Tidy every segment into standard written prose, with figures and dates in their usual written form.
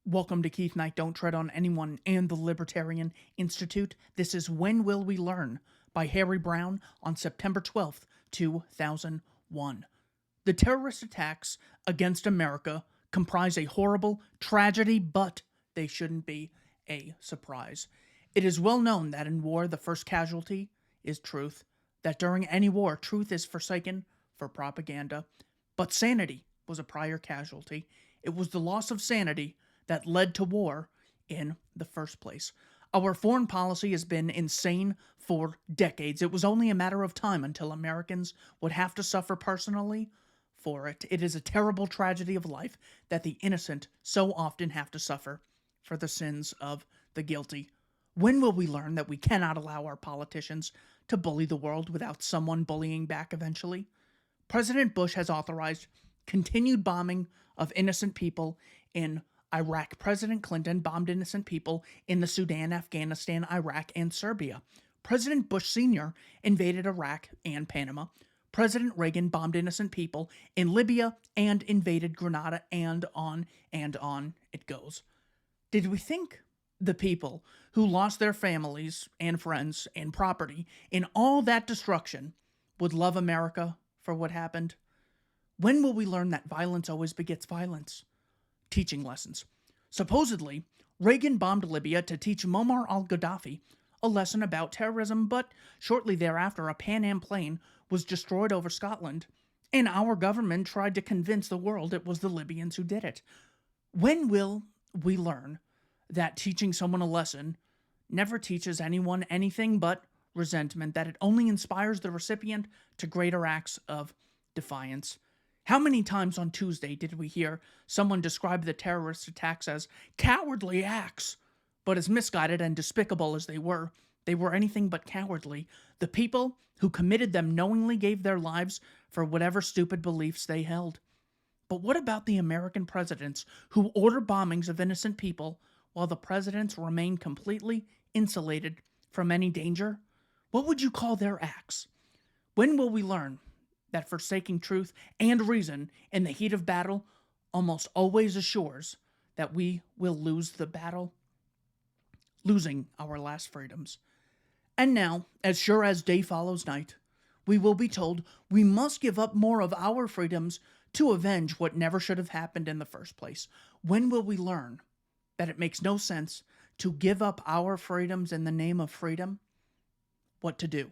Welcome to Keith Knight, Don't Tread on Anyone, and the Libertarian Institute. This is When Will We Learn by Harry Browne on September 12th, 2001. The terrorist attacks against America comprise a horrible tragedy, but they shouldn't be a surprise. It is well known that in war, the first casualty is truth, that during any war, truth is forsaken for propaganda. But sanity was a prior casualty. It was the loss of sanity that led to war in the first place. Our foreign policy has been insane for decades. It was only a matter of time until Americans would have to suffer personally for it. It is a terrible tragedy of life that the innocent so often have to suffer for the sins of the guilty. When will we learn that we cannot allow our politicians to bully the world without someone bullying back eventually? President Bush has authorized continued bombing of innocent people in Iraq. President Clinton bombed innocent people in the Sudan, Afghanistan, Iraq, and Serbia. President Bush Sr. invaded Iraq and Panama. President Reagan bombed innocent people in Libya and invaded Grenada, and on it goes. Did we think the people who lost their families and friends and property in all that destruction would love America for what happened? When will we learn that violence always begets violence? Teaching lessons. Supposedly, Reagan bombed Libya to teach Muammar al-Gaddafi a lesson about terrorism, but shortly thereafter a Pan Am plane was destroyed over Scotland, and our government tried to convince the world it was the Libyans who did it. When will we learn that teaching someone a lesson never teaches anyone anything but resentment, that it only inspires the recipient to greater acts of defiance? How many times on Tuesday did we hear someone describe the terrorist attacks as cowardly acts? But as misguided and despicable as they were anything but cowardly. The people who committed them knowingly gave their lives for whatever stupid beliefs they held. But what about the American presidents who order bombings of innocent people while the presidents remain completely insulated from any danger? What would you call their acts? When will we learn that forsaking truth and reason in the heat of battle almost always assures that we will lose the battle, losing our last freedoms? And now, as sure as day follows night, we will be told we must give up more of our freedoms to avenge what never should have happened in the first place. When will we learn that it makes no sense to give up our freedoms in the name of freedom? What to do?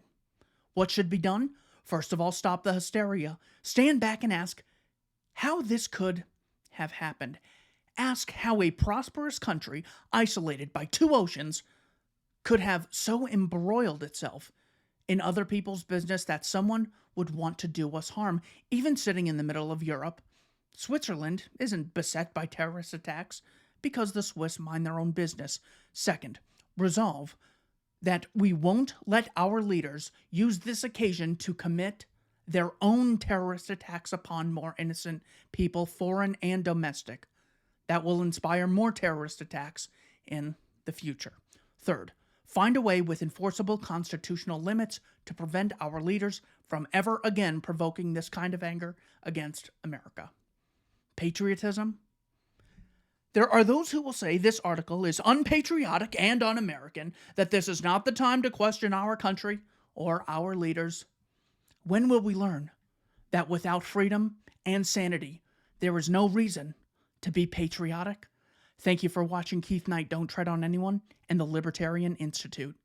What should be done? First of all, stop the hysteria. Stand back and ask how this could have happened. Ask how a prosperous country, isolated by two oceans, could have so embroiled itself in other people's business that someone would want to do us harm. Even sitting in the middle of Europe, Switzerland isn't beset by terrorist attacks because the Swiss mind their own business. Second, resolve that we won't let our leaders use this occasion to commit their own terrorist attacks upon more innocent people, foreign and domestic, that will inspire more terrorist attacks in the future. Third, find a way with enforceable constitutional limits to prevent our leaders from ever again provoking this kind of anger against America. Patriotism? There are those who will say this article is unpatriotic and un-American, that this is not the time to question our country or our leaders. When will we learn that without freedom and sanity, there is no reason to be patriotic? Thank you for watching Keith Knight, Don't Tread on Anyone, and the Libertarian Institute.